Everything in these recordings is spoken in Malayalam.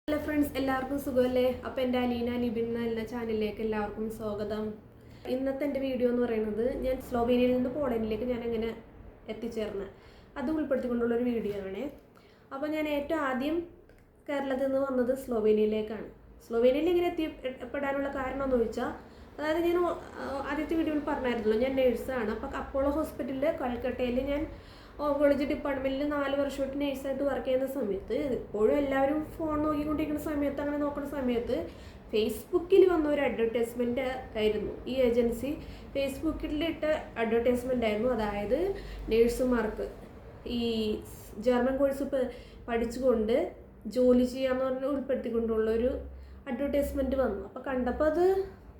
ഹലോ ഫ്രണ്ട്സ്, എല്ലാവർക്കും സുഖമല്ലേ? അപ്പോൾ എൻ്റെ അലീന ലിബിൻ എന്ന ചാനലിലേക്ക് എല്ലാവർക്കും സ്വാഗതം. ഇന്നത്തെ എൻ്റെ വീഡിയോ എന്ന് പറയുന്നത് ഞാൻ സ്ലോവേനിയയിൽ നിന്ന് പോളണ്ടിലേക്ക് ഞാൻ എങ്ങനെ എത്തിച്ചേർന്നത് അത് ഉൾപ്പെടുത്തിക്കൊണ്ടുള്ളൊരു വീഡിയോ ആണ്. അപ്പോൾ ഞാൻ ഏറ്റവും ആദ്യം കേരളത്തിൽ നിന്ന് വന്നത് സ്ലോവേനിയയിലേക്കാണ്. സ്ലോവേനിയയിൽ എങ്ങനെ എത്തിപ്പെടാനുള്ള കാരണം എന്ന് ചോദിച്ചാൽ, അതായത് ഞാൻ ആദ്യത്തെ വീഡിയോയിൽ പറഞ്ഞായിരുന്നല്ലോ, ഞാൻ നേഴ്സാണ്. അപ്പോൾ അപ്പോളോ ഹോസ്പിറ്റലിൽ കൽക്കട്ടയിൽ ഞാൻ ഓങ്കോളജി ഡിപ്പാർട്ട്മെൻറ്റിൽ 4 വർഷമായിട്ട് നേഴ്സായിട്ട് വർക്ക് ചെയ്യുന്ന സമയത്ത്, ഇപ്പോഴും എല്ലാവരും ഫോൺ നോക്കിക്കൊണ്ടിരിക്കുന്ന സമയത്ത്, അങ്ങനെ നോക്കുന്ന സമയത്ത് ഫേസ്ബുക്കിൽ വന്ന ഒരു അഡ്വർടൈസ്മെൻ്റ് ആയിരുന്നു. ഈ ഏജൻസി ഫേസ്ബുക്കിലിട്ട അഡ്വർടൈസ്മെൻ്റ് ആയിരുന്നു. അതായത് നേഴ്സുമാർക്ക് ഈ ജർമ്മൻ കോഴ്സ് പഠിച്ചുകൊണ്ട് ജോലി ചെയ്യാമെന്ന് പറഞ്ഞ് ഉൾപ്പെടുത്തിക്കൊണ്ടുള്ളൊരു അഡ്വർടൈസ്മെൻറ്റ് വന്നു. അപ്പോൾ കണ്ടപ്പോൾ അത്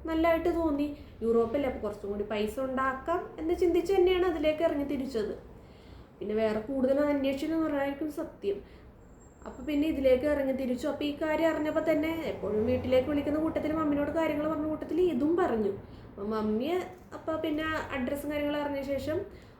നല്ലതായിട്ട് തോന്നി. യൂറോപ്പിൽ അപ്പോൾ കുറച്ചും കൂടി പൈസ ഉണ്ടാക്കാം എന്ന് ചിന്തിച്ച് തന്നെയാണ് അതിലേക്ക് ഇറങ്ങി തിരിച്ചത്. പിന്നെ വേറെ കൂടുതൽ അന്വേഷിച്ചു എന്ന് പറഞ്ഞായിരിക്കും സത്യം. അപ്പോൾ പിന്നെ ഇതിലേക്ക് ഇറങ്ങി തിരിച്ചു. അപ്പോൾ ഈ കാര്യം അറിഞ്ഞപ്പോൾ തന്നെ എപ്പോഴും വീട്ടിലേക്ക് വിളിക്കുന്ന കൂട്ടത്തിൽ മമ്മിനോട് കാര്യങ്ങൾ പറഞ്ഞ കൂട്ടത്തിൽ ഇതും പറഞ്ഞു. അപ്പോൾ മമ്മിയെ അപ്പോൾ പിന്നെ അഡ്രസ്സും കാര്യങ്ങളും അറിഞ്ഞ ശേഷം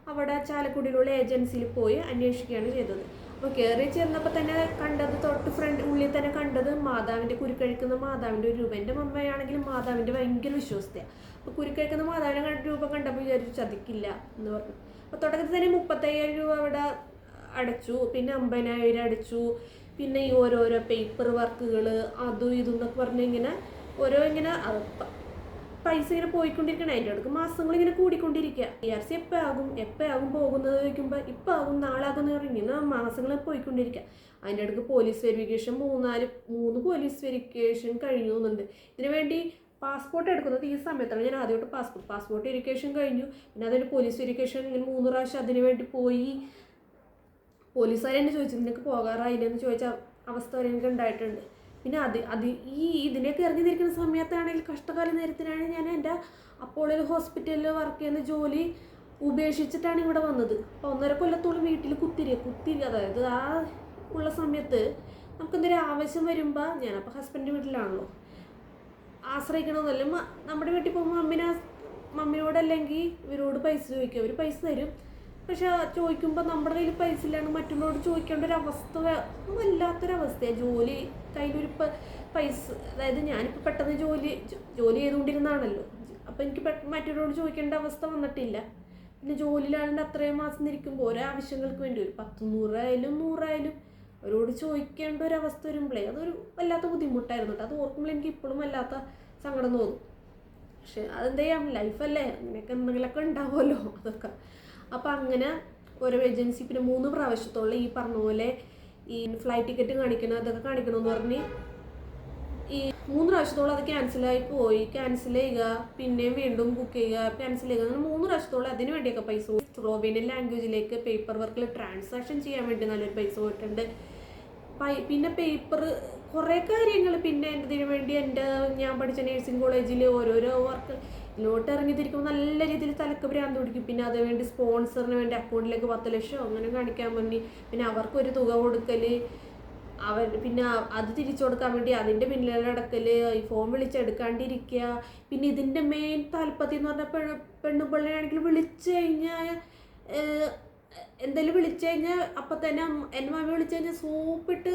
അവിടെ ചാലക്കുടിയിലുള്ള ഏജൻസിയിൽ പോയി അന്വേഷിക്കുകയാണ് ചെയ്തത്. അപ്പോൾ കയറി ചെന്നപ്പോൾ തന്നെ കണ്ടത്, തൊട്ട് ഫ്രണ്ട് ഉള്ളിൽ തന്നെ കണ്ടത് മാതാവിൻ്റെ കുരുക്കഴിക്കുന്ന മാതാവിൻ്റെ ഒരു രൂപം. എൻ്റെ മമ്മയാണെങ്കിലും മാതാവിൻ്റെ ഭയങ്കര വിശ്വസ്തയാണ്. അപ്പോൾ കുരുക്കഴിക്കുന്ന മാതാവിനെ രൂപം കണ്ടപ്പോൾ വിചാരിച്ചു ചതിക്കില്ല എന്ന് പറഞ്ഞു. അപ്പോൾ തുടക്കത്തിൽ തന്നെ 35,000 രൂപ അവിടെ അടച്ചു, പിന്നെ 50,000 അടച്ചു. പിന്നെ ഈ ഓരോരോ പേപ്പർ വർക്കുകൾ അതും ഇതും എന്നൊക്കെ പറഞ്ഞ് ഇങ്ങനെ ഓരോ ഇങ്ങനെ പൈസ ഇങ്ങനെ പോയിക്കൊണ്ടിരിക്കണം. അതിൻ്റെ അടുക്ക് മാസങ്ങളിങ്ങനെ കൂടിക്കൊണ്ടിരിക്കുക. ERC എപ്പോഴാകും പോകുന്നത് ചോദിക്കുമ്പോൾ ഇപ്പം ആകും, നാളാകും എന്ന് പറഞ്ഞ് ഇങ്ങനെ മാസങ്ങൾ പോയിക്കൊണ്ടിരിക്കുക. അതിൻ്റെ അടുക്ക് പോലീസ് വെരിഫിക്കേഷൻ 3 പോലീസ് വെരിഫിക്കേഷൻ കഴിഞ്ഞു എന്നുണ്ട്. ഇതിനു വേണ്ടി പാസ്പോർട്ട് എടുക്കുന്നത് ഈ സമയത്താണ്. ഞാൻ ആദ്യമായിട്ട് പാസ്പോർട്ട് വെരിഫിക്കേഷൻ കഴിഞ്ഞു. പിന്നെ അതിന് പോലീസ് വെരിഫിക്കേഷൻ ഇങ്ങനെ 3 പ്രാവശ്യം അതിന് വേണ്ടി പോയി. പോലീസുകാർ എന്നെ ചോദിച്ചു, നിനക്ക് പോകാറായില്ലെന്ന് ചോദിച്ച അവസ്ഥ വരെ എനിക്ക് ഉണ്ടായിട്ടുണ്ട്. പിന്നെ ഇതിലേക്ക് ഇറങ്ങിയിരിക്കുന്ന സമയത്താണെങ്കിൽ കഷ്ടകാല നേരത്തിനാണ് ഞാൻ എൻ്റെ അപ്പോളോ ഹോസ്പിറ്റലിൽ വർക്ക് ചെയ്യുന്ന ജോലി ഉപേക്ഷിച്ചിട്ടാണ് ഇവിടെ വന്നത്. അപ്പോൾ 1.5 കൊല്ലത്തോളം വീട്ടിൽ കുത്തിരി അതായത് ആ ഉള്ള സമയത്ത് നമുക്കെന്തൊരു ആവശ്യം വരുമ്പോൾ, ഞാനപ്പോൾ ഹസ്ബൻഡിൻ്റെ വീട്ടിലാണല്ലോ ആശ്രയിക്കണമെന്നല്ല. നമ്മുടെ വീട്ടിൽ പോകുമ്പോൾ മമ്മിയോടല്ലെങ്കിൽ ഇവരോട് പൈസ ചോദിക്കുക, അവർ പൈസ തരും. പക്ഷെ ചോദിക്കുമ്പോൾ നമ്മുടെ കയ്യിൽ പൈസ ഇല്ലാണ്ട് മറ്റുള്ളവരോട് ചോദിക്കേണ്ട ഒരു അവസ്ഥ വല്ലാത്തൊരവസ്ഥയാണ്. ജോലി കയ്യിലൊരു പൈസ, അതായത് ഞാനിപ്പോൾ പെട്ടെന്ന് ജോലി ചെയ്തുകൊണ്ടിരുന്നതാണല്ലോ. അപ്പോൾ എനിക്ക് മറ്റുള്ളവരോട് ചോദിക്കേണ്ട അവസ്ഥ വന്നിട്ടില്ല. പിന്നെ ജോലിയിലാണ്ട് അത്രയും മാസം ഇരിക്കുമ്പോൾ ഓരോ ആവശ്യങ്ങൾക്ക് വേണ്ടി ഒരു 10-100 ആയാലും 100 ആയാലും അവരോട് ചോദിക്കേണ്ട ഒരു അവസ്ഥ വരുമ്പോഴേ അതൊരു വല്ലാത്ത ബുദ്ധിമുട്ടായിരുന്നു കേട്ടോ. അത് ഓർക്കുമ്പോൾ എനിക്ക് ഇപ്പോഴും വല്ലാത്ത സങ്കടം തോന്നും. പക്ഷെ അതെന്താ ചെയ്യാം, ലൈഫല്ലേ, അങ്ങനെയൊക്കെ എന്തെങ്കിലുമൊക്കെ ഉണ്ടാവുമല്ലോ അതൊക്കെ. അപ്പോൾ അങ്ങനെ ഓരോ ഏജൻസി പിന്നെ 3 പ്രാവശ്യത്തോളം ഈ പറഞ്ഞ പോലെ ഈ ഫ്ലൈറ്റ് ടിക്കറ്റ് അതൊക്കെ കാണിക്കണമെന്ന് പറഞ്ഞ് ഈ 3 പ്രാവശ്യത്തോളം അത് ക്യാൻസൽ ചെയ്യുക, പിന്നെയും വീണ്ടും ബുക്ക് ചെയ്യുക, ക്യാൻസൽ ചെയ്യുക, അങ്ങനെ 3 പ്രാവശ്യത്തോളം അതിന് വേണ്ടിയൊക്കെ പൈസ പോയി. സ്ലോവേനിയൻ ലാംഗ്വേജിലേക്ക് പേപ്പർ വർക്കിൽ ട്രാൻസാക്ഷൻ ചെയ്യാൻ വേണ്ടി നല്ലൊരു പൈസ പോയിട്ടുണ്ട്. പിന്നെ പേപ്പർ കുറേ കാര്യങ്ങൾ, പിന്നെ ഇതിനു വേണ്ടി ഞാൻ പഠിച്ച നേഴ്സിംഗ് കോളേജിൽ ഓരോരോ വർക്ക് ഇതിലോട്ട് ഇറങ്ങിത്തിരിക്കുമ്പോൾ നല്ല രീതിയിൽ തലക്ക് ഭ്രാന്ത് പിടിക്കും. പിന്നെ അതിനുവേണ്ടി സ്പോൺസറിന് വേണ്ടി അക്കൗണ്ടിലേക്ക് 10 ലക്ഷം അങ്ങനെ കാണിക്കാൻ വേണ്ടി, പിന്നെ അവർക്കൊരു തുക കൊടുക്കൽ, പിന്നെ അത് തിരിച്ചു കൊടുക്കാൻ വേണ്ടി അതിൻ്റെ പിന്നിലടക്കൽ, ഈ ഫോൺ വിളിച്ചെടുക്കാണ്ടിരിക്കുക. പിന്നെ ഇതിൻ്റെ മെയിൻ താല്പര്യം എന്ന് പറഞ്ഞാൽ പെണ്ണുപിള്ളയാണെങ്കിൽ എന്തെങ്കിലും വിളിച്ചു കഴിഞ്ഞാൽ അപ്പം തന്നെ എൻ്റെ മമ്മി വിളിച്ചു കഴിഞ്ഞാൽ സോപ്പിട്ട്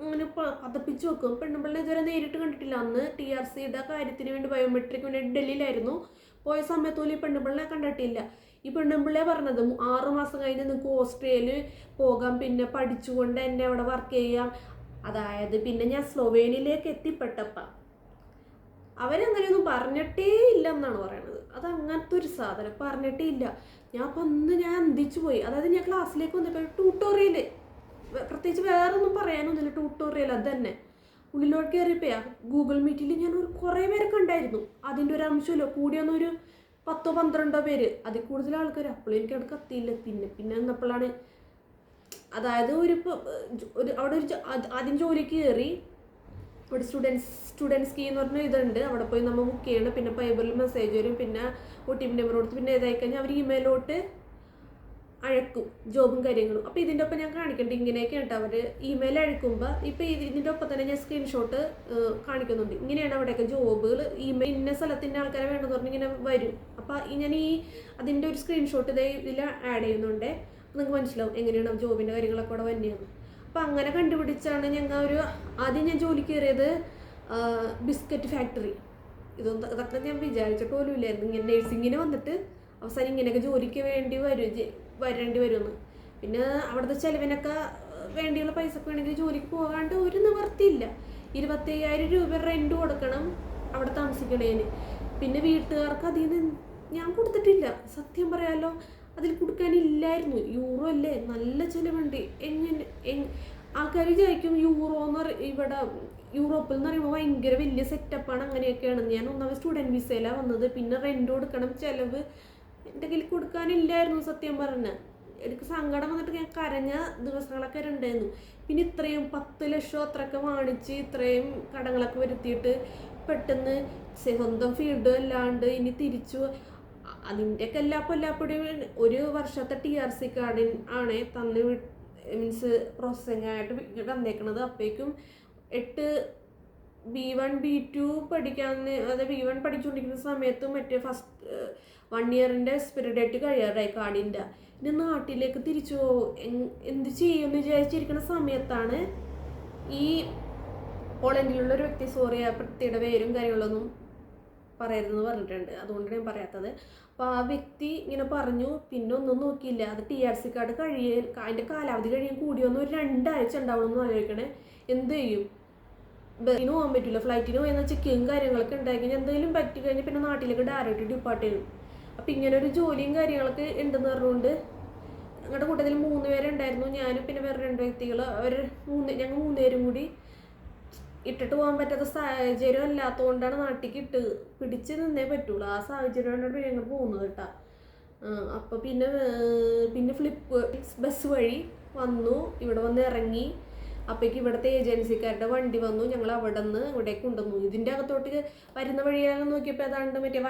അങ്ങനെ പതപ്പിച്ച് വെക്കും. പെണ്ണുപിള്ളെ ഇതുവരെ നേരിട്ട് കണ്ടിട്ടില്ല. അന്ന് TRCയുടെ കാര്യത്തിന് വേണ്ടി ബയോമെട്രിക് വേണ്ടി ഡൽഹിയിലായിരുന്നു പോയ സമയത്ത് പോലും ഈ പെണ്ണുപിള്ളെ കണ്ടിട്ടില്ല. ഈ പെണ്ണുപിള്ളെ പറഞ്ഞത് 6 മാസം കഴിഞ്ഞ് നിങ്ങൾക്ക് ഓസ്ട്രേലിയയിൽ പോകാം, പിന്നെ പഠിച്ചുകൊണ്ട് എന്നെ അവിടെ വർക്ക് ചെയ്യാം. അതായത് പിന്നെ ഞാൻ സ്ലോവേനിയയിലേക്ക് എത്തിപ്പെട്ടപ്പോൾ അവരങ്ങനെയൊന്നും പറഞ്ഞിട്ടേ ഇല്ല എന്നാണ് പറയണത്. അത് അങ്ങനത്തെ ഒരു സാധനം പറഞ്ഞിട്ടേ ഇല്ല. ഞാൻ അന്തിച്ചു പോയി. അതായത് ഞാൻ ക്ലാസ്സിലേക്ക് വന്നപ്പോൾ ട്യൂട്ടോറിയൽ, പ്രത്യേകിച്ച് വേറെ ഒന്നും പറയാനൊന്നുമില്ല, ട്യൂട്ടോറിയൽ അത് തന്നെ. ഉള്ളിലോട്ട് കയറിയപ്പോയാ ഗൂഗിൾ മീറ്റിൽ ഞാൻ കുറേ പേരൊക്കെ ഉണ്ടായിരുന്നു. അതിൻ്റെ ഒരു അംശമല്ലോ, കൂടിയൊന്നൊരു 10-12 പേര്, അതിൽ കൂടുതൽ ആൾക്കാർ. അപ്പോഴും എനിക്ക് അവിടെ കത്തിയില്ല. പിന്നെ എന്നപ്പോഴാണ്, അതായത് അവിടെ ആദ്യം ജോലിക്ക് കയറി. ഇവിടെ സ്റ്റുഡൻസ് കീ എന്ന് പറഞ്ഞ ഇതുണ്ട്, അവിടെ പോയി നമ്മൾ ബുക്ക് ചെയ്യണം. പിന്നെ പൈബറിൽ മെസ്സേജ് വരും, പിന്നെ OTP നമ്പർ കൊടുത്ത് പിന്നെ ഇതായി കഴിഞ്ഞാൽ അവർ ഇമെയിലോട്ട് അഴക്കും ജോബും കാര്യങ്ങളും. അപ്പോൾ ഇതിൻ്റെ ഒപ്പം ഞാൻ കാണിക്കേണ്ടത് ഇങ്ങനെയൊക്കെ കേട്ടോ. അവർ ഇമെയിൽ അഴക്കുമ്പോൾ ഇപ്പോൾ ഇതിൻ്റെ ഒപ്പം തന്നെ ഞാൻ സ്ക്രീൻഷോട്ട് കാണിക്കുന്നുണ്ട്. ഇങ്ങനെയാണ് അവിടെയൊക്കെ ജോബുകൾ, ഇമെയിൽ ഇന്ന സ്ഥലത്തിൻ്റെ ആൾക്കാരെ വേണമെന്ന് പറഞ്ഞ് ഇങ്ങനെ വരും. അപ്പോൾ ഞാൻ അതിൻ്റെ ഒരു സ്ക്രീൻഷോട്ട് ഇതിൽ ആഡ് ചെയ്യുന്നുണ്ട്. നിങ്ങൾക്ക് മനസ്സിലാവും എങ്ങനെയാണ് ജോബിൻ്റെ കാര്യങ്ങളൊക്കെ അവിടെ വന്നെയാണ്. അപ്പം അങ്ങനെ കണ്ടുപിടിച്ചാണ് ഞങ്ങൾ ആദ്യം ഞാൻ ജോലി കയറിയത് ബിസ്ക്കറ്റ് ഫാക്ടറി. ഇതൊക്കെ ഞാൻ വിചാരിച്ചിട്ട് പോലും ഇല്ലായിരുന്നു, ഇങ്ങനെ നേഴ്സിങ്ങിന് വന്നിട്ട് അവസാനം ഇങ്ങനെയൊക്കെ ജോലിക്ക് വരേണ്ടി വരുമെന്ന്. പിന്നെ അവിടുത്തെ ചിലവിനൊക്കെ വേണ്ടിയുള്ള പൈസക്ക് വേണമെങ്കിൽ ജോലിക്ക് പോകാണ്ട് ഒരു നിവർത്തിയില്ല. 25,000 രൂപ റെൻറ്റ് കൊടുക്കണം അവിടെ താമസിക്കണേന്. പിന്നെ വീട്ടുകാർക്ക് അതിൽ നിന്ന് ഞാൻ കൊടുത്തിട്ടില്ല, സത്യം പറയാലോ. അതിൽ കൊടുക്കാനില്ലായിരുന്നു. യൂറോ അല്ലേ, നല്ല ചിലവുണ്ട്. ആൾക്കാർ വിചാരിക്കും ഇവിടെ യൂറോപ്പിൽ എന്ന് പറയുമ്പോൾ ഭയങ്കര വലിയ സെറ്റപ്പാണ്, അങ്ങനെയൊക്കെയാണ്. ഞാൻ ഒന്നാമത് സ്റ്റുഡൻറ്റ് വിസയിലാണ് വന്നത്. പിന്നെ റെൻറ്റ് കൊടുക്കണം, ചിലവ് എൻ്റെ കയ്യിൽ കൊടുക്കാനില്ലായിരുന്നു സത്യം പറഞ്ഞാൽ. എനിക്ക് സങ്കടം വന്നിട്ട് ഞാൻ കരഞ്ഞ ദിവസങ്ങളൊക്കെ ഉണ്ടായിരുന്നു. പിന്നെ ഇത്രയും 10 ലക്ഷം അത്രയൊക്കെ വാങ്ങിച്ച് ഇത്രയും കടങ്ങളൊക്കെ വരുത്തിയിട്ട് പെട്ടെന്ന് സ്വന്തം ഫീൽഡ് അല്ലാണ്ട് ഇനി തിരിച്ചു അതിൻ്റെയൊക്കെ എല്ലാപ്പൊടി ഒരു വർഷത്തെ TRC കാർഡിൻ ആണ് മീൻസ് പ്രോസസ്സിങ് ആയിട്ട് തന്നേക്കണത്. അപ്പോഴേക്കും 8 B1 B2 പഠിക്കാന്ന്, അതായത് B1 പഠിച്ചുകൊണ്ടിരിക്കുന്ന സമയത്ത് മറ്റേ ഫസ്റ്റ് 1 ഇയറിൻ്റെ എക്സ്പയറി ഡേറ്റ് കഴിയാറായി കാർഡിൻ്റെ. ഇനി നാട്ടിലേക്ക് തിരിച്ചു എന്ത് ചെയ്യുമെന്ന് വിചാരിച്ചിരിക്കുന്ന സമയത്താണ് ഈ പോളണ്ടിലുള്ള ഒരു വ്യക്തി, സോറി ആ വ്യക്തിയുടെ പേരും കാര്യങ്ങളൊന്നും പറയരുതെന്ന് പറഞ്ഞിട്ടുണ്ട്, അതുകൊണ്ട് ഞാൻ പറയാത്തത്. അപ്പോൾ ആ വ്യക്തി ഇങ്ങനെ പറഞ്ഞു. പിന്നെ ഒന്നും നോക്കിയില്ല, അത് TRC കാർഡ് അതിൻ്റെ കാലാവധി കൂടി വന്ന് ഒരു 2 ആഴ്ച ഉണ്ടാവണമെന്ന് ആലോചിക്കണേ. എന്ത് ചെയ്യും? ബസ്സിന് പോകാൻ പറ്റില്ല, ഫ്ലൈറ്റിന് പോയെന്നാൽ ചെക്കിങ് കാര്യങ്ങളൊക്കെ ഉണ്ടായി കഴിഞ്ഞാൽ എന്തെങ്കിലും പറ്റി കഴിഞ്ഞാൽ പിന്നെ നാട്ടിലേക്ക് ഡയറക്റ്റ് ഡിപ്പാർട്ട് ചെയ്യും. അപ്പം ഇങ്ങനെ ഒരു ജോലിയും കാര്യങ്ങളൊക്കെ ഉണ്ടെന്ന് പറഞ്ഞുകൊണ്ട് ഞങ്ങളുടെ കൂട്ടത്തിൽ 3 പേരുണ്ടായിരുന്നു. ഞാനും പിന്നെ വേറെ 2 വ്യക്തികൾ. ഞങ്ങൾ 3 പേരും കൂടി ഇട്ടിട്ട് പോകാൻ പറ്റാത്ത സാഹചര്യം അല്ലാത്തതുകൊണ്ടാണ് നാട്ടിലേക്ക് പിടിച്ച് നിന്നേ പറ്റുള്ളൂ. ആ സാഹചര്യമാണ് ഞങ്ങൾ പോകുന്നത് കേട്ടോ. അപ്പോൾ പിന്നെ ബസ് വഴി വന്നു, ഇവിടെ വന്ന് ഇറങ്ങി. അപ്പോഴേക്ക് ഇവിടുത്തെ ഏജൻസിക്കാരുടെ വണ്ടി വന്നു, ഞങ്ങൾ അവിടെ നിന്ന് ഇവിടേക്ക് കൊണ്ടുവന്നു. ഇതിൻ്റെ അകത്തോട്ട് വരുന്ന വഴിയാകെ നോക്കിയപ്പോൾ ഏതാണ്ട് മറ്റേ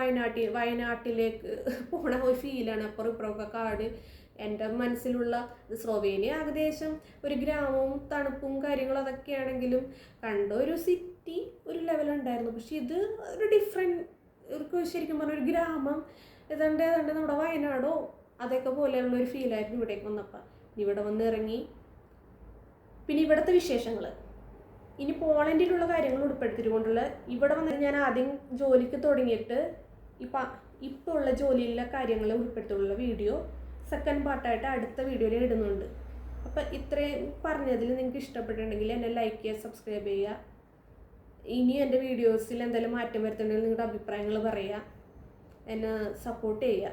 വയനാട്ടിലേക്ക് പോണ ഒരു ഫീലാണ്. അപ്പുറം ഇപ്പുറമൊക്കെ കാട്. എൻ്റെ മനസ്സിലുള്ള സ്ലോവേനിയ ഏകദേശം ഒരു ഗ്രാമവും തണുപ്പും കാര്യങ്ങളും അതൊക്കെയാണെങ്കിലും കണ്ട ഒരു സിറ്റി ഒരു ലെവലുണ്ടായിരുന്നു. പക്ഷെ ഇത് ഒരു ഡിഫറെൻറ്റ്, ശരിക്കും പറഞ്ഞ ഒരു ഗ്രാമം, ഏതാണ്ട് നമ്മുടെ വയനാടോ അതൊക്കെ പോലെയുള്ള ഒരു ഫീലായിരുന്നു ഇവിടേക്ക് വന്നപ്പോൾ. ഇവിടെ വന്ന് ഇറങ്ങി. പിന്നെ ഇവിടുത്തെ വിശേഷങ്ങൾ, ഇനി പോളണ്ടിലുള്ള കാര്യങ്ങൾ ഉൾപ്പെടുത്തിക്കൊണ്ടുള്ള ഇവിടെ വന്ന് ഞാൻ ആദ്യം ജോലിക്ക് തുടങ്ങിയിട്ട് ഇപ്പോൾ ഉള്ള ജോലിയിലെ കാര്യങ്ങൾ ഉൾപ്പെടുത്തിയുള്ള വീഡിയോ സെക്കൻഡ് പാർട്ടായിട്ട് അടുത്ത വീഡിയോയിൽ ഇടുന്നുണ്ട്. അപ്പോൾ ഇത്രയും പറഞ്ഞതിൽ നിങ്ങൾക്ക് ഇഷ്ടപ്പെട്ടിട്ടുണ്ടെങ്കിൽ എന്നെ ലൈക്ക് ചെയ്യുക, സബ്സ്ക്രൈബ് ചെയ്യുക. ഇനി എൻ്റെ വീഡിയോസിൽ എന്തെങ്കിലും മാറ്റം വരുത്തുന്നുണ്ടെങ്കിൽ നിങ്ങളുടെ അഭിപ്രായങ്ങൾ പറയുക, എന്നെ സപ്പോർട്ട് ചെയ്യുക.